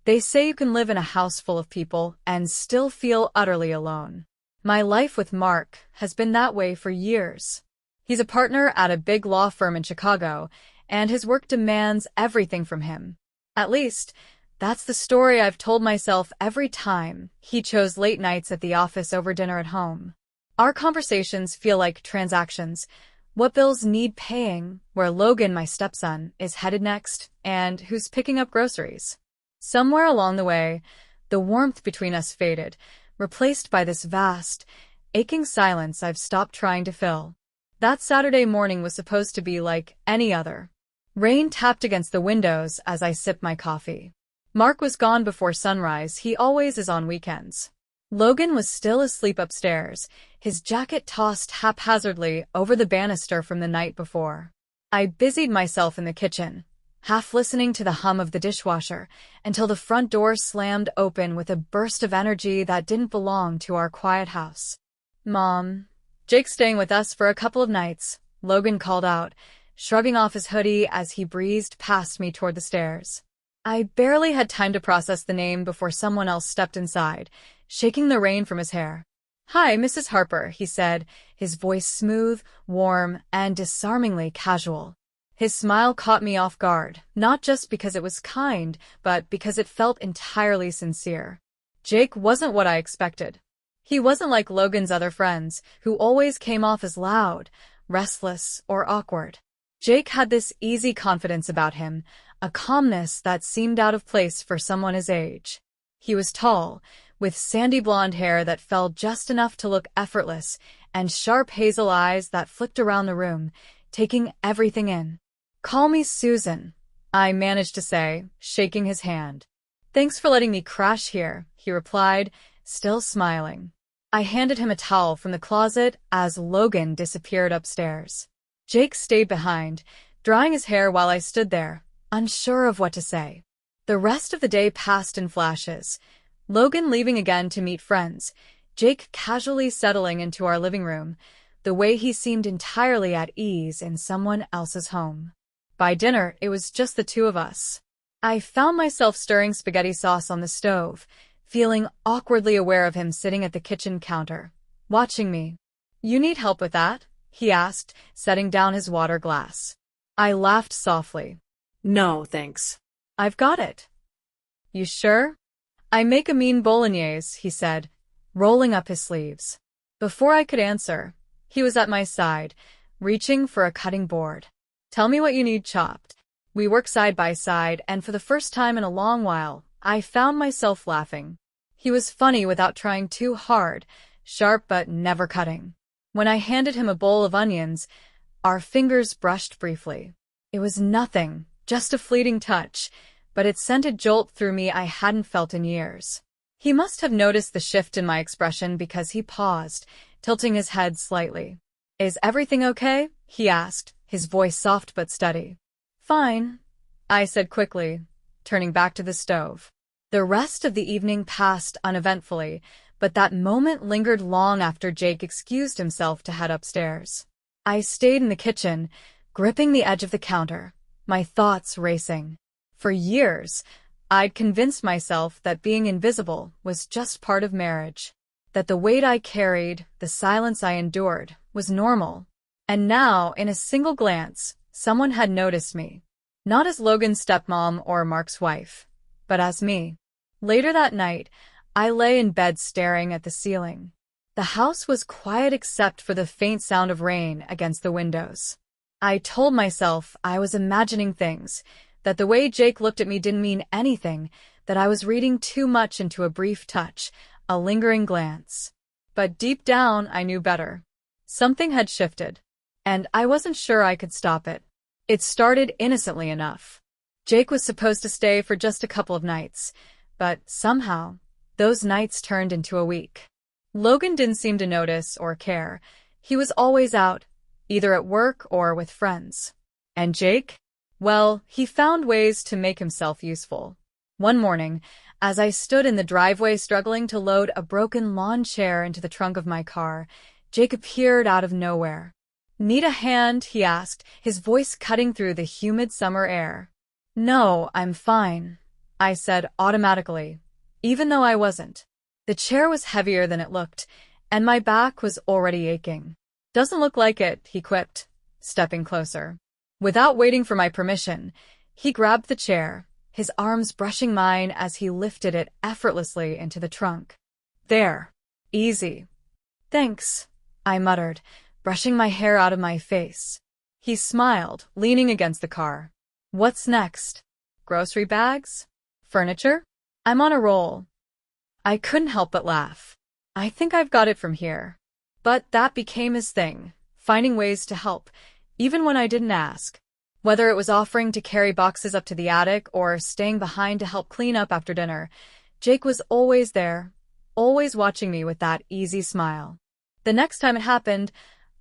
They say you can live in a house full of people and still feel utterly alone. My life with Mark has been that way for years. He's a partner at a big law firm in Chicago, and his work demands everything from him. At least, that's the story I've told myself every time he chose late nights at the office over dinner at home. Our conversations feel like transactions. What bills need paying, where Logan, my stepson, is headed next, and who's picking up groceries. Somewhere along the way, the warmth between us faded, replaced by this vast, aching silence I've stopped trying to fill. That Saturday morning was supposed to be like any other. Rain tapped against the windows as I sipped my coffee. Mark was gone before sunrise. He always is on weekends. Logan was still asleep upstairs, his jacket tossed haphazardly over the banister from the night before. I busied myself in the kitchen, half listening to the hum of the dishwasher, until the front door slammed open with a burst of energy that didn't belong to our quiet house. "Mom, Jake's staying with us for a couple of nights," Logan called out, shrugging off his hoodie as he breezed past me toward the stairs. I barely had time to process the name before someone else stepped inside, shaking the rain from his hair. "Hi, Mrs. Harper," he said, his voice smooth, warm, and disarmingly casual. His smile caught me off guard, not just because it was kind, but because it felt entirely sincere. Jake wasn't what I expected. He wasn't like Logan's other friends, who always came off as loud, restless, or awkward. Jake had this easy confidence about him, a calmness that seemed out of place for someone his age. He was tall, with sandy blonde hair that fell just enough to look effortless, and sharp hazel eyes that flicked around the room, taking everything in. "Call me Susan," I managed to say, shaking his hand. "Thanks for letting me crash here," he replied, still smiling. I handed him a towel from the closet as Logan disappeared upstairs. Jake stayed behind, drying his hair while I stood there, unsure of what to say. The rest of the day passed in flashes. Logan leaving again to meet friends, Jake casually settling into our living room, the way he seemed entirely at ease in someone else's home. By dinner, it was just the two of us. I found myself stirring spaghetti sauce on the stove, feeling awkwardly aware of him sitting at the kitchen counter, watching me. "You need help with that?" he asked, setting down his water glass. I laughed softly. "No, thanks. "I've got it." "You sure?" "I make a mean bolognese," he said, rolling up his sleeves. Before I could answer, he was at my side, reaching for a cutting board. "Tell me what you need chopped." We worked side by side, and for the first time in a long while, I found myself laughing. He was funny without trying too hard, sharp but never cutting. When I handed him a bowl of onions, our fingers brushed briefly. It was nothing, just a fleeting touch, but it sent a jolt through me I hadn't felt in years. He must have noticed the shift in my expression because he paused, tilting his head slightly. "Is everything okay?" he asked, his voice soft but steady. "Fine," I said quickly, turning back to the stove. The rest of the evening passed uneventfully, but that moment lingered long after Jake excused himself to head upstairs. I stayed in the kitchen, gripping the edge of the counter, my thoughts racing. For years, I'd convinced myself that being invisible was just part of marriage, that the weight I carried, the silence I endured, was normal. And now, in a single glance, someone had noticed me. Not as Logan's stepmom or Mark's wife, but as me. Later that night, I lay in bed staring at the ceiling. The house was quiet except for the faint sound of rain against the windows. I told myself I was imagining things, that the way Jake looked at me didn't mean anything, that I was reading too much into a brief touch, a lingering glance. But deep down, I knew better. Something had shifted, and I wasn't sure I could stop it. It started innocently enough. Jake was supposed to stay for just a couple of nights, but somehow, those nights turned into a week. Logan didn't seem to notice or care. He was always out, either at work or with friends. And Jake? Well, he found ways to make himself useful. One morning, as I stood in the driveway struggling to load a broken lawn chair into the trunk of my car, Jake appeared out of nowhere. "Need a hand?" he asked, his voice cutting through the humid summer air. "No, I'm fine," I said automatically, even though I wasn't. The chair was heavier than it looked, and my back was already aching. Doesn't look like it, he quipped, stepping closer. Without waiting for my permission, he grabbed the chair, his arms brushing mine as he lifted it effortlessly into the trunk. There. Easy. Thanks, I muttered, brushing my hair out of my face. He smiled, leaning against the car. What's next? Grocery bags? Furniture? I'm on a roll. I couldn't help but laugh. I think I've got it from here. But that became his thing, finding ways to help, even when I didn't ask. Whether it was offering to carry boxes up to the attic or staying behind to help clean up after dinner, Jake was always there, always watching me with that easy smile. The next time it happened,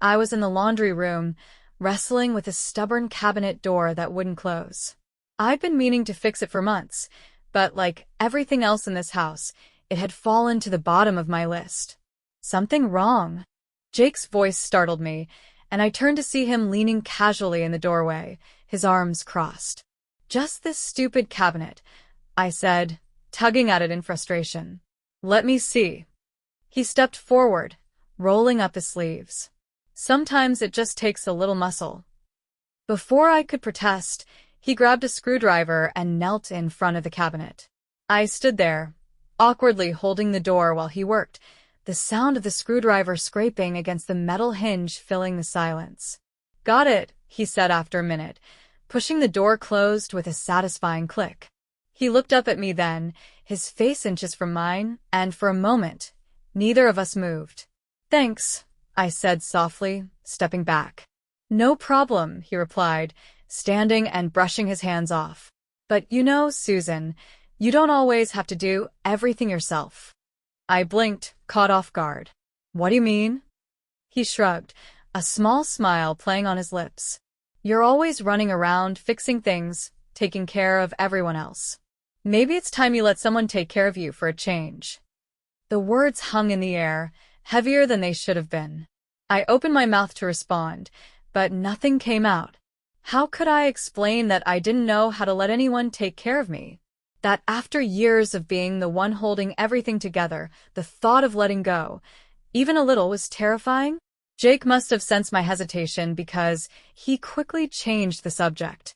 I was in the laundry room, wrestling with a stubborn cabinet door that wouldn't close. I'd been meaning to fix it for months, but like everything else in this house, it had fallen to the bottom of my list. Something wrong? Jake's voice startled me, and I turned to see him leaning casually in the doorway, his arms crossed. Just this stupid cabinet, I said, tugging at it in frustration. Let me see. He stepped forward, rolling up his sleeves. Sometimes it just takes a little muscle. Before I could protest, he grabbed a screwdriver and knelt in front of the cabinet. I stood there, awkwardly holding the door while he worked, the sound of the screwdriver scraping against the metal hinge filling the silence. Got it, he said after a minute, pushing the door closed with a satisfying click. He looked up at me then, his face inches from mine, and for a moment, neither of us moved. Thanks, I said softly, stepping back. No problem, he replied, standing and brushing his hands off. But you know, Susan, you don't always have to do everything yourself. I blinked, caught off guard. What do you mean? He shrugged, a small smile playing on his lips. You're always running around, fixing things, taking care of everyone else. Maybe it's time you let someone take care of you for a change. The words hung in the air, heavier than they should have been. I opened my mouth to respond, but nothing came out. How could I explain that I didn't know how to let anyone take care of me? That after years of being the one holding everything together, the thought of letting go, even a little, was terrifying? Jake must have sensed my hesitation because he quickly changed the subject.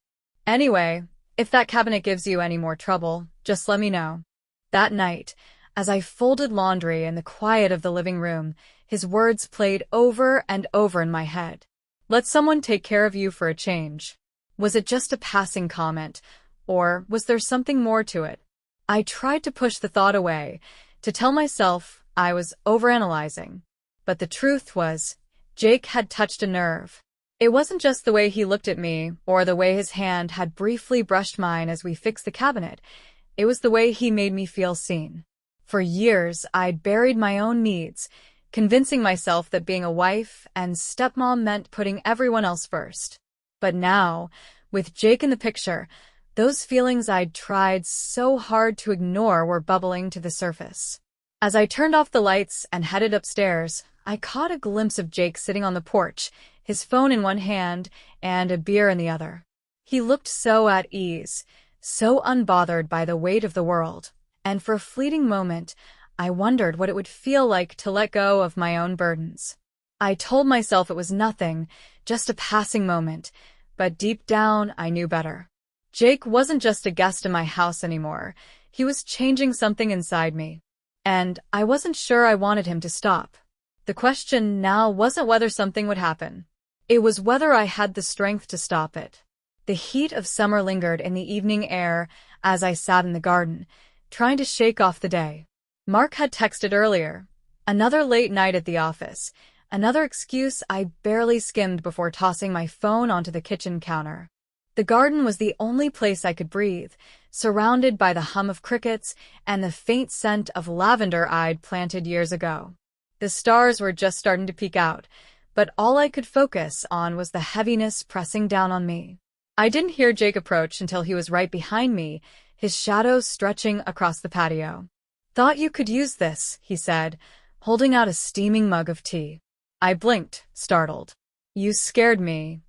Anyway, if that cabinet gives you any more trouble, just let me know. That night, as I folded laundry in the quiet of the living room, his words played over and over in my head. Let someone take care of you for a change. Was it just a passing comment, or was there something more to it? I tried to push the thought away, to tell myself I was overanalyzing. But the truth was, Jake had touched a nerve. It wasn't just the way he looked at me, or the way his hand had briefly brushed mine as we fixed the cabinet. It was the way he made me feel seen. For years, I'd buried my own needs, convincing myself that being a wife and stepmom meant putting everyone else first. But now, with Jake in the picture, those feelings I'd tried so hard to ignore were bubbling to the surface. As I turned off the lights and headed upstairs, I caught a glimpse of Jake sitting on the porch, his phone in one hand and a beer in the other. He looked so at ease, so unbothered by the weight of the world, and for a fleeting moment, I wondered what it would feel like to let go of my own burdens. I told myself it was nothing, just a passing moment, but deep down I knew better. Jake wasn't just a guest in my house anymore. He was changing something inside me. And I wasn't sure I wanted him to stop. The question now wasn't whether something would happen. It was whether I had the strength to stop it. The heat of summer lingered in the evening air as I sat in the garden, trying to shake off the day. Mark had texted earlier. Another late night at the office. Another excuse I barely skimmed before tossing my phone onto the kitchen counter. The garden was the only place I could breathe, surrounded by the hum of crickets and the faint scent of lavender I'd planted years ago. The stars were just starting to peek out, but all I could focus on was the heaviness pressing down on me. I didn't hear Jake approach until he was right behind me, his shadow stretching across the patio. "Thought you could use this," he said, holding out a steaming mug of tea. I blinked, startled. "You scared me."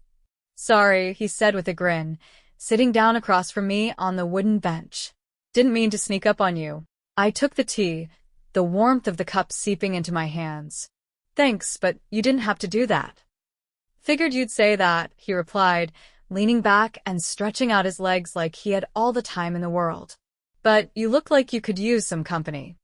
"Sorry," he said with a grin, sitting down across from me on the wooden bench. Didn't mean to sneak up on you. I took the tea, the warmth of the cup seeping into my hands. Thanks, but you didn't have to do that. Figured you'd say that, he replied, leaning back and stretching out his legs like he had all the time in the world. But you look like you could use some company.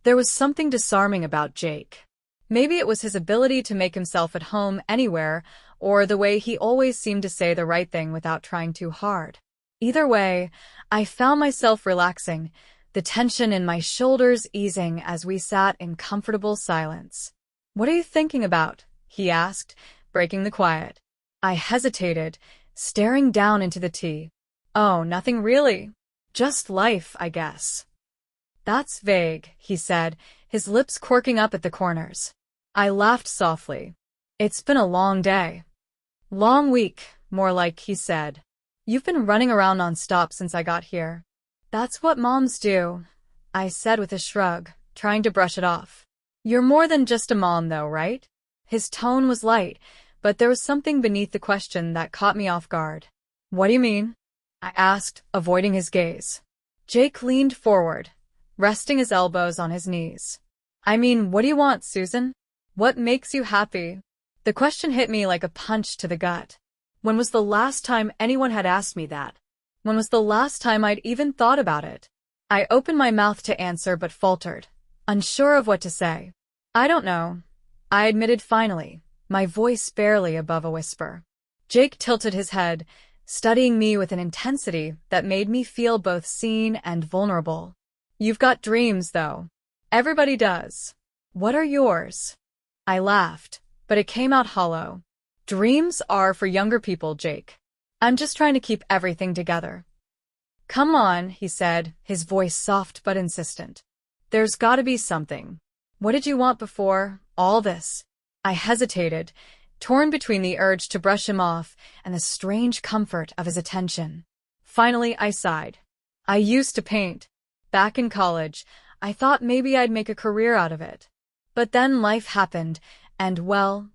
There was something disarming about Jake. Maybe it was his ability to make himself at home anywhere, or the way he always seemed to say the right thing without trying too hard. Either way, I found myself relaxing, the tension in my shoulders easing as we sat in comfortable silence. "What are you thinking about?" he asked, breaking the quiet. I hesitated, staring down into the tea. "Oh, nothing really. Just life, I guess." "That's vague," he said, his lips quirking up at the corners. I laughed softly. "It's been a long day." "Long week, more like," he said. "You've been running around non-stop since I got here." "That's what moms do," I said with a shrug, trying to brush it off. "You're more than just a mom though, right?" His tone was light, but there was something beneath the question that caught me off guard. "What do you mean?" I asked, avoiding his gaze. Jake leaned forward, resting his elbows on his knees. "I mean, what do you want, Susan? What makes you happy?" The question hit me like a punch to the gut. When was the last time anyone had asked me that? When was the last time I'd even thought about it? I opened my mouth to answer but faltered, unsure of what to say. "I don't know," I admitted finally, my voice barely above a whisper. Jake tilted his head, studying me with an intensity that made me feel both seen and vulnerable. "You've got dreams, though. Everybody does. What are yours?" I laughed, but it came out hollow. "Dreams are for younger people, Jake. I'm just trying to keep everything together." "Come on," he said, his voice soft but insistent. "There's gotta be something. What did you want before all this?" I hesitated, torn between the urge to brush him off and the strange comfort of his attention. Finally, I sighed. "I used to paint. Back in college, I thought maybe I'd make a career out of it. But then life happened, and well,"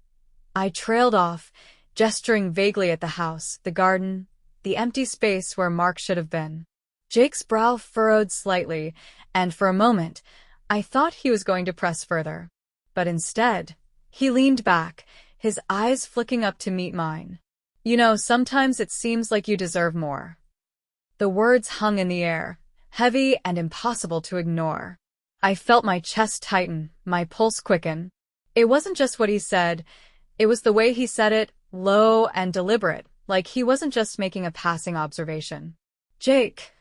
I trailed off, gesturing vaguely at the house, the garden, the empty space where Mark should have been. Jake's brow furrowed slightly, and for a moment, I thought he was going to press further. But instead, he leaned back, his eyes flicking up to meet mine. "You know, sometimes it seems like you deserve more." The words hung in the air, heavy and impossible to ignore. I felt my chest tighten, my pulse quicken. It wasn't just what he said, it was the way he said it, low and deliberate, like he wasn't just making a passing observation. "Jake,"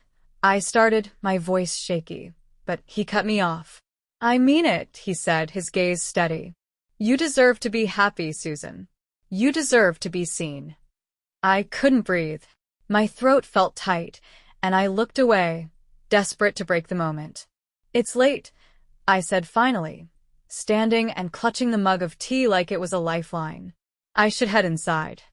I started, my voice shaky, but he cut me off. "I mean it," he said, his gaze steady. "You deserve to be happy, Susan. You deserve to be seen." I couldn't breathe. My throat felt tight, and I looked away, desperate to break the moment. "It's late," I said finally, standing and clutching the mug of tea like it was a lifeline. "I should head inside."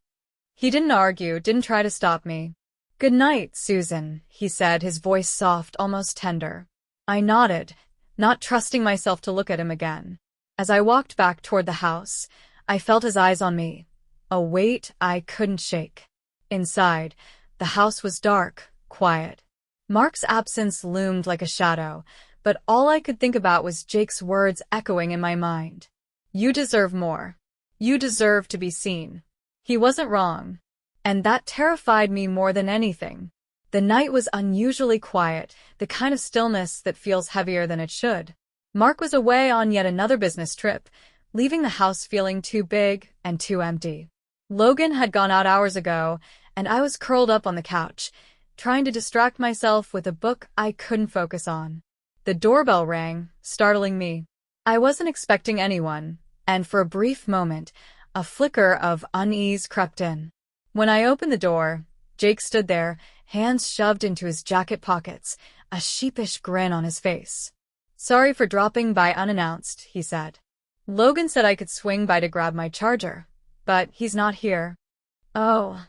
He didn't argue, didn't try to stop me. "Good night, Susan," he said, his voice soft, almost tender. I nodded, not trusting myself to look at him again. As I walked back toward the house, I felt his eyes on me, a weight I couldn't shake. Inside, the house was dark, quiet. Mark's absence loomed like a shadow, but all I could think about was Jake's words echoing in my mind. "You deserve more. You deserve to be seen." He wasn't wrong, and that terrified me more than anything. The night was unusually quiet, the kind of stillness that feels heavier than it should. Mark was away on yet another business trip, leaving the house feeling too big and too empty. Logan had gone out hours ago, and I was curled up on the couch, trying to distract myself with a book I couldn't focus on. The doorbell rang, startling me. I wasn't expecting anyone, and for a brief moment, a flicker of unease crept in. When I opened the door, Jake stood there, hands shoved into his jacket pockets, a sheepish grin on his face. "Sorry for dropping by unannounced," he said. "Logan said I could swing by to grab my charger, but he's not here." "Oh,"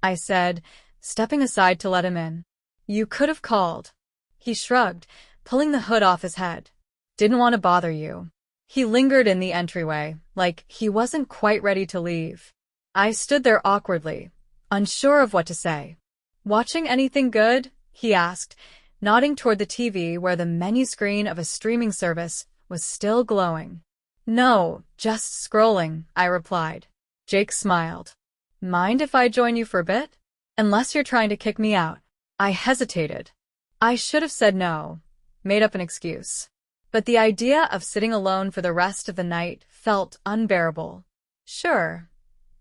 I said, stepping aside to let him in. "You could have called." He shrugged, pulling the hood off his head. "Didn't want to bother you." He lingered in the entryway, like he wasn't quite ready to leave. I stood there awkwardly, unsure of what to say. "Watching anything good?" he asked, nodding toward the TV where the menu screen of a streaming service was still glowing. "No, just scrolling," I replied. Jake smiled. "Mind if I join you for a bit? Unless you're trying to kick me out." I hesitated. I should have said no, made up an excuse. But the idea of sitting alone for the rest of the night felt unbearable. "Sure,"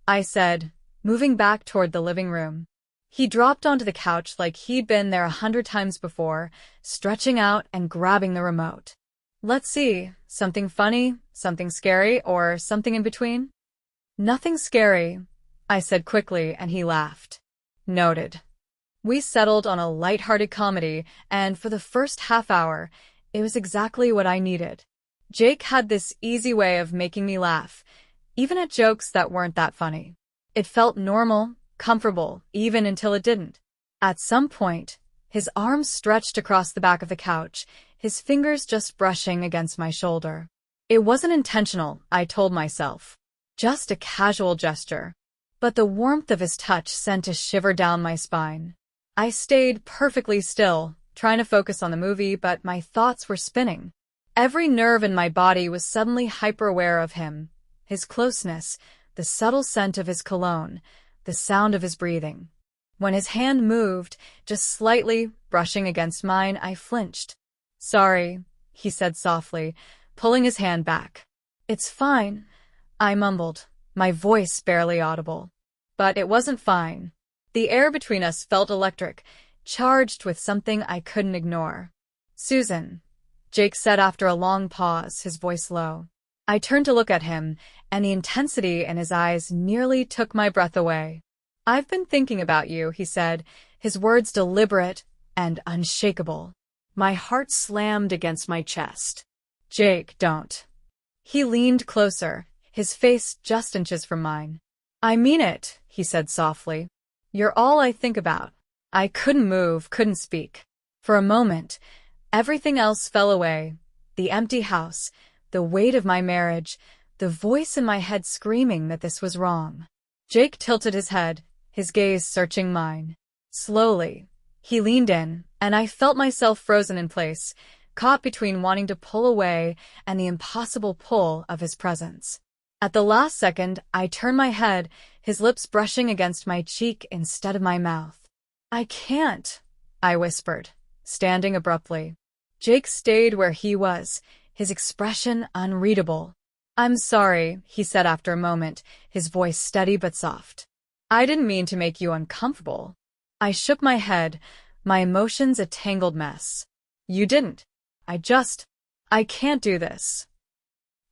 I said, moving back toward the living room. He dropped onto the couch like he'd been there 100 times before, stretching out and grabbing the remote. "Let's see, something funny, something scary, or something in between?" "Nothing scary," I said quickly, and he laughed. Noted. We settled on a light-hearted comedy, and for the first half hour, it was exactly what I needed. Jake had this easy way of making me laugh, even at jokes that weren't that funny. It felt normal, comfortable, even until it didn't. At some point, his arms stretched across the back of the couch, his fingers just brushing against my shoulder. It wasn't intentional, I told myself. Just a casual gesture. But the warmth of his touch sent a shiver down my spine. I stayed perfectly still, trying to focus on the movie, but my thoughts were spinning. Every nerve in my body was suddenly hyper-aware of him, his closeness, the subtle scent of his cologne, the sound of his breathing. When his hand moved, just slightly, brushing against mine, I flinched. "Sorry," he said softly, pulling his hand back. "It's fine," I mumbled, my voice barely audible. But it wasn't fine. The air between us felt electric, charged with something I couldn't ignore. "Susan," Jake said after a long pause, his voice low. I turned to look at him, and the intensity in his eyes nearly took my breath away. "I've been thinking about you," he said, his words deliberate and unshakable. My heart slammed against my chest. "Jake, don't." He leaned closer, his face just inches from mine. "I mean it," he said softly. "You're all I think about." I couldn't move, couldn't speak. For a moment, everything else fell away. The empty house, the weight of my marriage, the voice in my head screaming that this was wrong. Jake tilted his head, his gaze searching mine. Slowly, he leaned in, and I felt myself frozen in place, caught between wanting to pull away and the impossible pull of his presence. At the last second, I turned my head, his lips brushing against my cheek instead of my mouth. "I can't," I whispered, standing abruptly. Jake stayed where he was, his expression unreadable. "I'm sorry," he said after a moment, his voice steady but soft. "I didn't mean to make you uncomfortable." I shook my head, my emotions a tangled mess. "You didn't. I can't do this."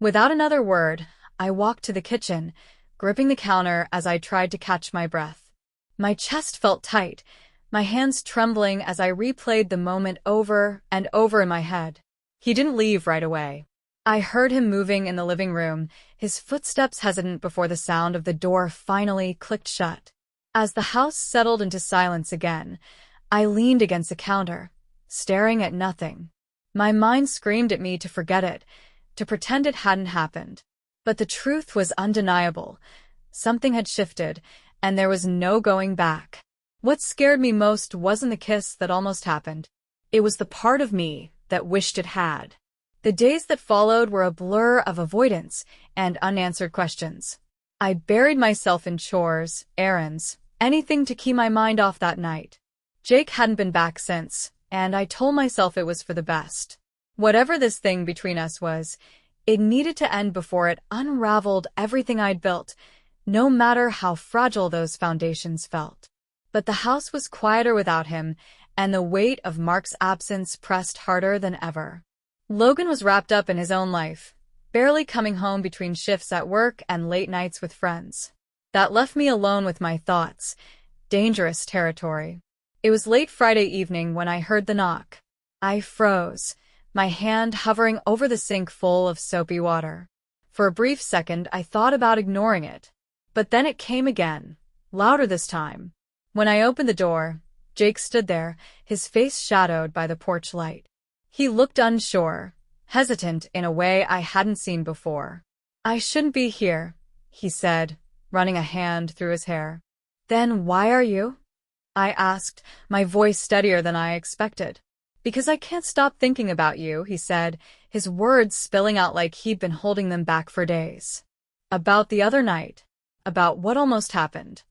Without another word, I walked to the kitchen, gripping the counter as I tried to catch my breath. My chest felt tight, my hands trembling as I replayed the moment over and over in my head. He didn't leave right away. I heard him moving in the living room, his footsteps hesitant before the sound of the door finally clicked shut. As the house settled into silence again, I leaned against the counter, staring at nothing. My mind screamed at me to forget it, to pretend it hadn't happened. But the truth was undeniable. Something had shifted, and there was no going back. What scared me most wasn't the kiss that almost happened. It was the part of me that wished it had. The days that followed were a blur of avoidance and unanswered questions. I buried myself in chores, errands, anything to keep my mind off that night. Jake hadn't been back since, and I told myself it was for the best. Whatever this thing between us was, it needed to end before it unraveled everything I'd built, no matter how fragile those foundations felt. But the house was quieter without him, and the weight of Mark's absence pressed harder than ever. Logan was wrapped up in his own life, barely coming home between shifts at work and late nights with friends. That left me alone with my thoughts, dangerous territory. It was late Friday evening when I heard the knock. I froze, my hand hovering over the sink full of soapy water. For a brief second, I thought about ignoring it. But then it came again, louder this time. When I opened the door, Jake stood there, his face shadowed by the porch light. He looked unsure, hesitant in a way I hadn't seen before. "I shouldn't be here," he said, running a hand through his hair. "Then why are you?" I asked, my voice steadier than I expected. Because I can't stop thinking about you, he said, his words spilling out like he'd been holding them back for days. About the other night. About what almost happened.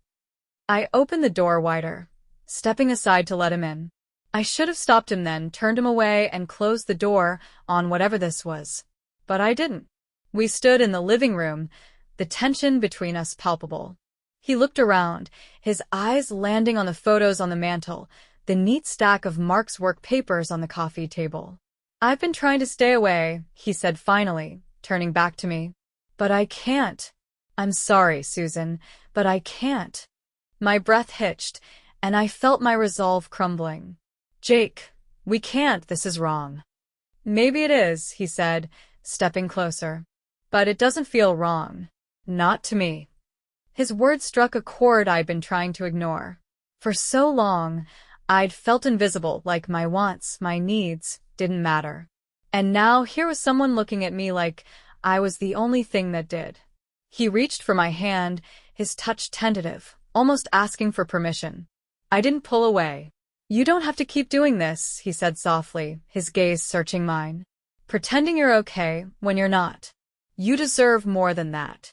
I opened the door wider, stepping aside to let him in. I should have stopped him then, turned him away, and closed the door on whatever this was. But I didn't. We stood in the living room, the tension between us palpable. He looked around, his eyes landing on the photos on the mantel, the neat stack of Mark's work papers on the coffee table. I've been trying to stay away, he said finally, turning back to me. But I can't. I'm sorry, Susan, but I can't. My breath hitched, and I felt my resolve crumbling. Jake, we can't, this is wrong. Maybe it is, he said, stepping closer. But it doesn't feel wrong. Not to me. His words struck a chord I'd been trying to ignore. For so long, I'd felt invisible, like my wants, my needs, didn't matter. And now here was someone looking at me like I was the only thing that did. He reached for my hand, his touch tentative, almost asking for permission. I didn't pull away. You don't have to keep doing this, he said softly, his gaze searching mine. Pretending you're okay when you're not. You deserve more than that.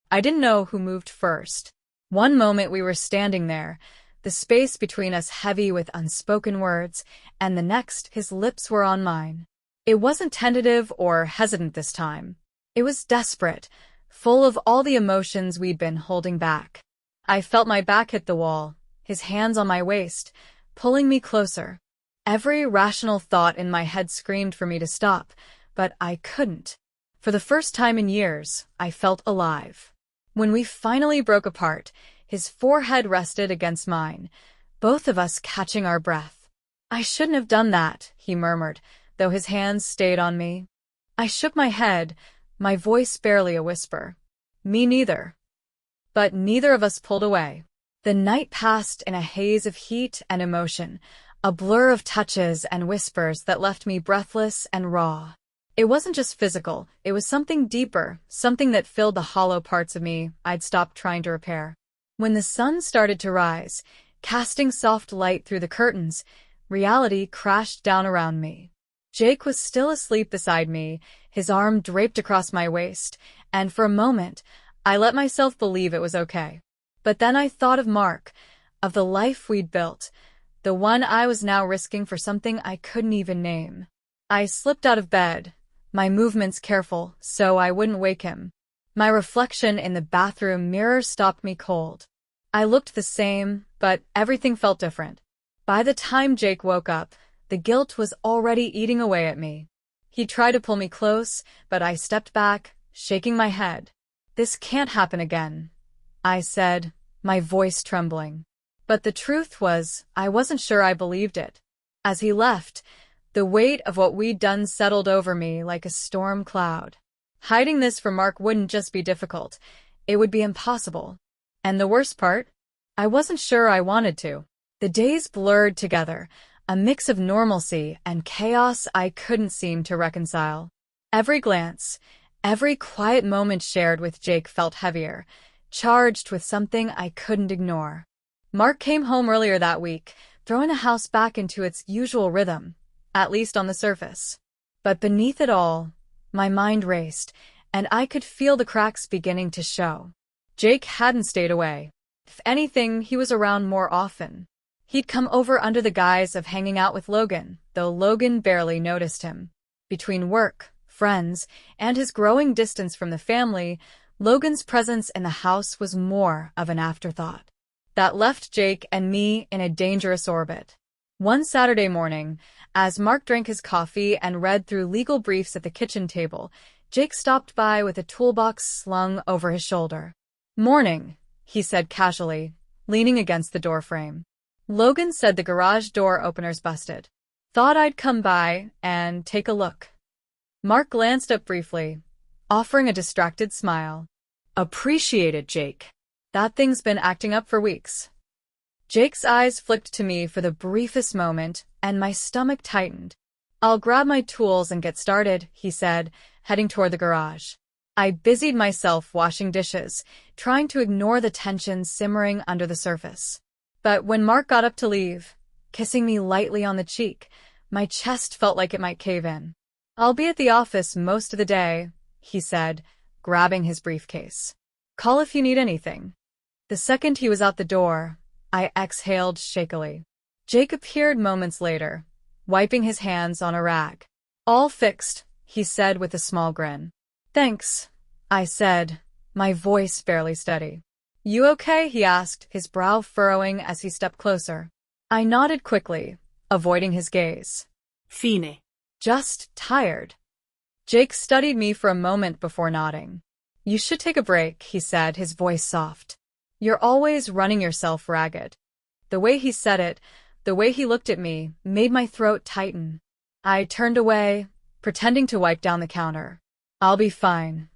I didn't know who moved first. One moment we were standing there, the space between us heavy with unspoken words, and the next his lips were on mine. It wasn't tentative or hesitant this time. It was desperate, full of all the emotions we'd been holding back. I felt my back hit the wall, his hands on my waist, pulling me closer. Every rational thought in my head screamed for me to stop, but I couldn't. For the first time in years, I felt alive. When we finally broke apart, his forehead rested against mine, both of us catching our breath. I shouldn't have done that, he murmured, though his hands stayed on me. I shook my head, my voice barely a whisper. Me neither. But neither of us pulled away. The night passed in a haze of heat and emotion, a blur of touches and whispers that left me breathless and raw. It wasn't just physical, it was something deeper, something that filled the hollow parts of me I'd stopped trying to repair. When the sun started to rise, casting soft light through the curtains, reality crashed down around me. Jake was still asleep beside me, his arm draped across my waist, and for a moment, I let myself believe it was okay. But then I thought of Mark, of the life we'd built, the one I was now risking for something I couldn't even name. I slipped out of bed, my movements careful so I wouldn't wake him. My reflection in the bathroom mirror stopped me cold. I looked the same, but everything felt different. By the time Jake woke up, the guilt was already eating away at me. He tried to pull me close, but I stepped back, shaking my head. This can't happen again, I said, my voice trembling. But the truth was, I wasn't sure I believed it. As he left, the weight of what we'd done settled over me like a storm cloud. Hiding this from Mark wouldn't just be difficult, it would be impossible. And the worst part? I wasn't sure I wanted to. The days blurred together, a mix of normalcy and chaos I couldn't seem to reconcile. Every glance, every quiet moment shared with Jake felt heavier, charged with something I couldn't ignore. Mark came home earlier that week, throwing the house back into its usual rhythm, at least on the surface. But beneath it all, my mind raced, and I could feel the cracks beginning to show. Jake hadn't stayed away. If anything, he was around more often. He'd come over under the guise of hanging out with Logan, though Logan barely noticed him. Between work, friends, and his growing distance from the family, Logan's presence in the house was more of an afterthought. That left Jake and me in a dangerous orbit. One Saturday morning, as Mark drank his coffee and read through legal briefs at the kitchen table, Jake stopped by with a toolbox slung over his shoulder. "Morning," he said casually, leaning against the doorframe. "Logan said the garage door opener's busted. Thought I'd come by and take a look." Mark glanced up briefly, offering a distracted smile. "Appreciate it, Jake. That thing's been acting up for weeks." Jake's eyes flicked to me for the briefest moment, and my stomach tightened. "I'll grab my tools and get started," he said, heading toward the garage. I busied myself washing dishes, trying to ignore the tension simmering under the surface. But when Mark got up to leave, kissing me lightly on the cheek, My chest felt like it might cave in. "I'll be at the office most of the day," he said, grabbing his briefcase. "Call if you need anything." The second he was out the door, I exhaled shakily. Jake appeared moments later, wiping his hands on a rag. "All fixed," he said with a small grin. "Thanks," I said, my voice barely steady. "You okay?" he asked, his brow furrowing as he stepped closer. I nodded quickly, avoiding his gaze. Fine. "Just tired." Jake studied me for a moment before nodding. "You should take a break," he said, his voice soft. "You're always running yourself ragged." The way he said it, the way he looked at me, made my throat tighten. I turned away, pretending to wipe down the counter. "I'll be fine."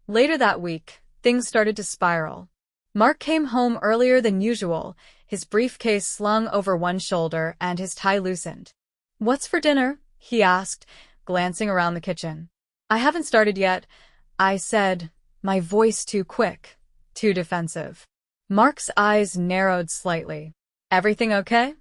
Later that week, things started to spiral. Mark came home earlier than usual, his briefcase slung over one shoulder and his tie loosened. "What's for dinner?" he asked, glancing around the kitchen. "I haven't started yet," I said, my voice too quick, too defensive. Mark's eyes narrowed slightly. "Everything okay?"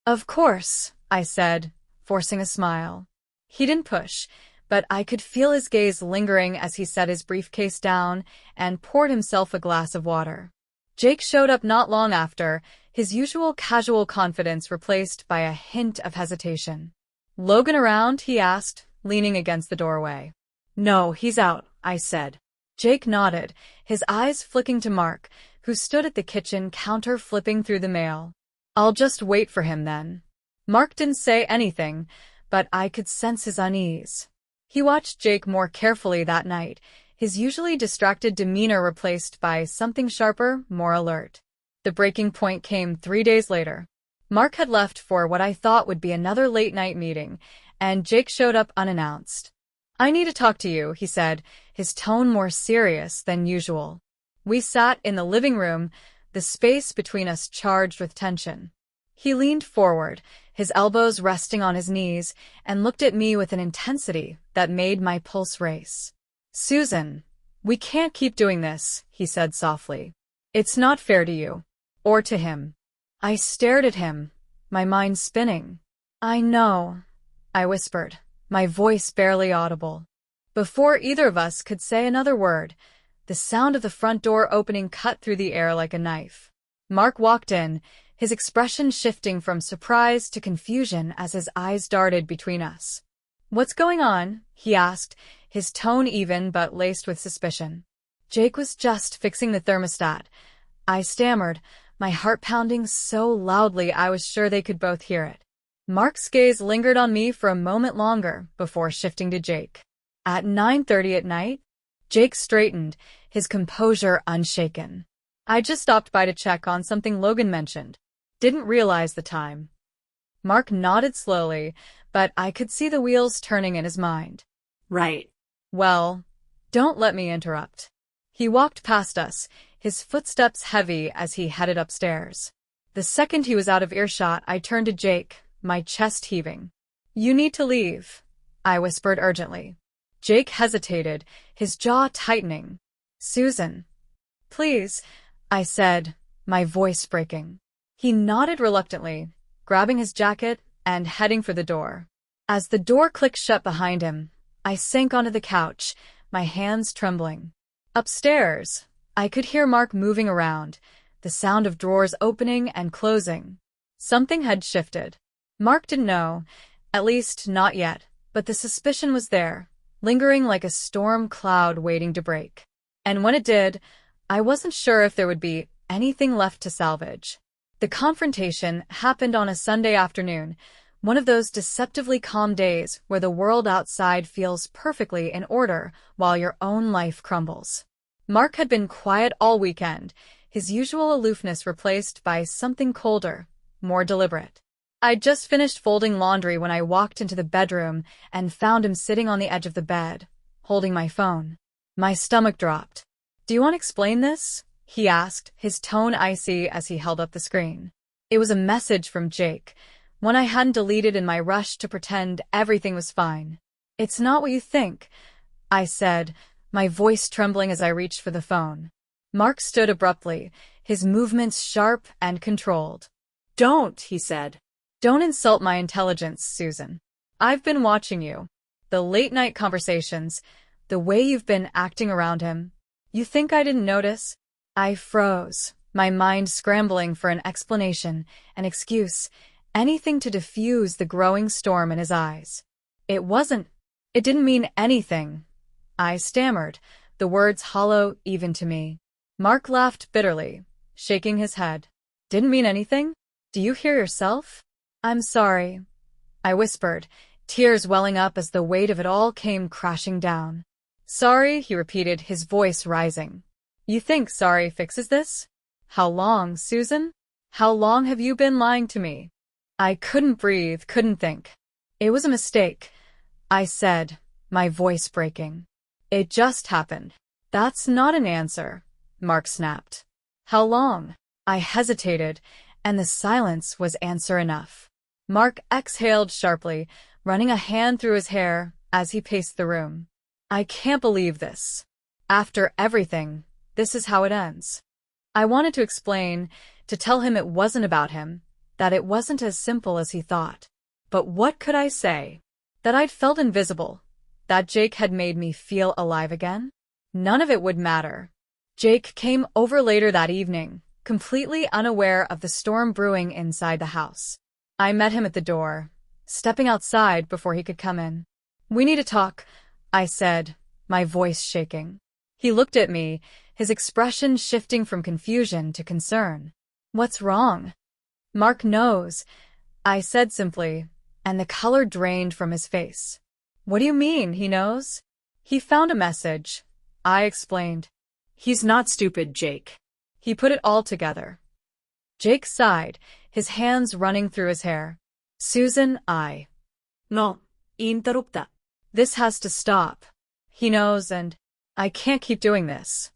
"Of course," I said, forcing a smile. He didn't push, but I could feel his gaze lingering as he set his briefcase down and poured himself a glass of water. Jake showed up not long after, his usual casual confidence replaced by a hint of hesitation. "Logan around?" he asked, leaning against the doorway. "No, he's out," I said. Jake nodded, his eyes flicking to Mark, who stood at the kitchen counter flipping through the mail. "I'll just wait for him then." Mark didn't say anything, but I could sense his unease. He watched Jake more carefully that night, his usually distracted demeanor replaced by something sharper, more alert. The breaking point came 3 days later. Mark had left for what I thought would be another late-night meeting, and Jake showed up unannounced. "I need to talk to you," he said, his tone more serious than usual. We sat in the living room, the space between us charged with tension. He leaned forward, his elbows resting on his knees, and looked at me with an intensity that made my pulse race. "Susan, we can't keep doing this," he said softly. "It's not fair to you. Or to him." I stared at him, my mind spinning. "I know," I whispered, my voice barely audible. Before either of us could say another word, the sound of the front door opening cut through the air like a knife. Mark walked in, his expression shifting from surprise to confusion as his eyes darted between us. "What's going on?" he asked, his tone even but laced with suspicion. "Jake was just fixing the thermostat," I stammered, my heart pounding so loudly I was sure they could both hear it. Mark's gaze lingered on me for a moment longer before shifting to Jake. "At 9:30 at night?" Jake straightened, his composure unshaken. "I just stopped by to check on something Logan mentioned. Didn't realize the time." Mark nodded slowly, but I could see the wheels turning in his mind. "Right." "Well, don't let me interrupt." He walked past us, his footsteps heavy as he headed upstairs. The second he was out of earshot, I turned to Jake, my chest heaving. "You need to leave," I whispered urgently. Jake hesitated, his jaw tightening. "Susan." "Please," I said, my voice breaking. He nodded reluctantly, grabbing his jacket and heading for the door. As the door clicked shut behind him, I sank onto the couch, my hands trembling. Upstairs, I could hear Mark moving around, the sound of drawers opening and closing. Something had shifted. Mark didn't know, at least not yet, but the suspicion was there, lingering like a storm cloud waiting to break. And when it did, I wasn't sure if there would be anything left to salvage. The confrontation happened on a Sunday afternoon, one of those deceptively calm days where the world outside feels perfectly in order while your own life crumbles. Mark had been quiet all weekend, his usual aloofness replaced by something colder, more deliberate. I'd just finished folding laundry when I walked into the bedroom and found him sitting on the edge of the bed, holding my phone. My stomach dropped. "Do you want to explain this?" he asked, his tone icy as he held up the screen. It was a message from Jake, one I hadn't deleted in my rush to pretend everything was fine. "It's not what you think," I said, my voice trembling as I reached for the phone. Mark stood abruptly, his movements sharp and controlled. "Don't," he said. Don't insult my intelligence, Susan. I've been watching you. The late-night conversations, the way you've been acting around him. You think I didn't notice? I froze, my mind scrambling for an explanation, an excuse, anything to diffuse the growing storm in his eyes. It didn't mean anything. I stammered, the words hollow even to me. Mark laughed bitterly, shaking his head. Didn't mean anything? Do you hear yourself? I'm sorry, I whispered, tears welling up as the weight of it all came crashing down. Sorry, he repeated, his voice rising. You think sorry fixes this? How long, Susan? How long have you been lying to me? I couldn't breathe, couldn't think. It was a mistake, I said, my voice breaking. It just happened. That's not an answer, Mark snapped. How long? I hesitated, and the silence was answer enough. Mark exhaled sharply, running a hand through his hair as he paced the room. I can't believe this. After everything, this is how it ends. I wanted to explain, to tell him it wasn't about him, that it wasn't as simple as he thought. But what could I say? That I'd felt invisible, that Jake had made me feel alive again? None of it would matter. Jake came over later that evening, completely unaware of the storm brewing inside the house. I met him at the door, stepping outside before he could come in. We need to talk, I said, my voice shaking. He looked at me, his expression shifting from confusion to concern. What's wrong? Mark knows, I said simply, and the color drained from his face. What do you mean, he knows? He found a message, I explained. He's not stupid, Jake. He put it all together. Jake sighed, his hands running through his hair. Susan, No, interrupta. This has to stop. He knows, and I can't keep doing this.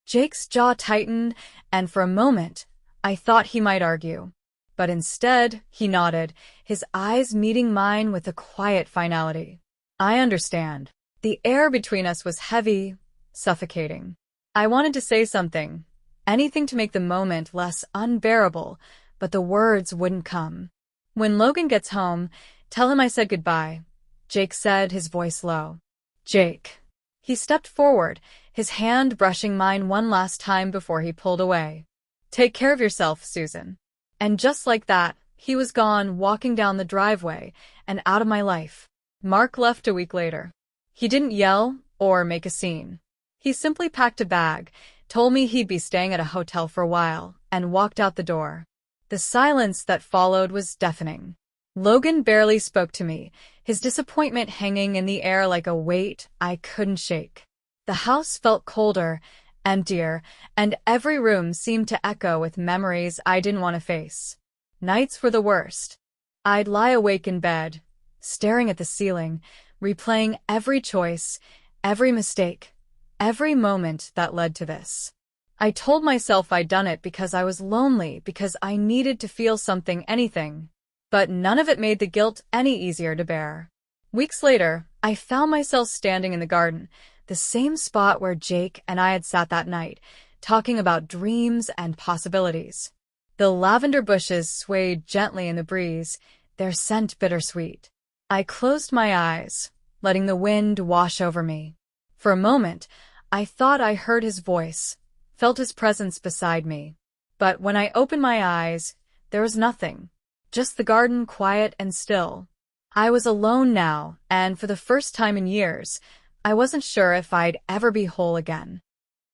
Jake's jaw tightened, and for a moment, I thought he might argue. But instead, he nodded, his eyes meeting mine with a quiet finality. I understand. The air between us was heavy, suffocating. I wanted to say something, anything to make the moment less unbearable, but the words wouldn't come. When Logan gets home, tell him I said goodbye, Jake said, his voice low. Jake. He stepped forward, his hand brushing mine one last time before he pulled away. Take care of yourself, Susan. And just like that, he was gone, walking down the driveway and out of my life. Mark left a week later. He didn't yell or make a scene. He simply packed a bag, told me he'd be staying at a hotel for a while, and walked out the door. The silence that followed was deafening. Logan barely spoke to me, his disappointment hanging in the air like a weight I couldn't shake. The house felt colder, emptier, and every room seemed to echo with memories I didn't want to face. Nights were the worst. I'd lie awake in bed, staring at the ceiling, replaying every choice, every mistake, every moment that led to this. I told myself I'd done it because I was lonely, because I needed to feel something, anything. But none of it made the guilt any easier to bear. Weeks later, I found myself standing in the garden, the same spot where Jake and I had sat that night, talking about dreams and possibilities. The lavender bushes swayed gently in the breeze, their scent bittersweet. I closed my eyes, letting the wind wash over me. For a moment, I thought I heard his voice, felt his presence beside me. But when I opened my eyes, there was nothing. Just the garden, quiet and still. I was alone now, and for the first time in years, I wasn't sure if I'd ever be whole again.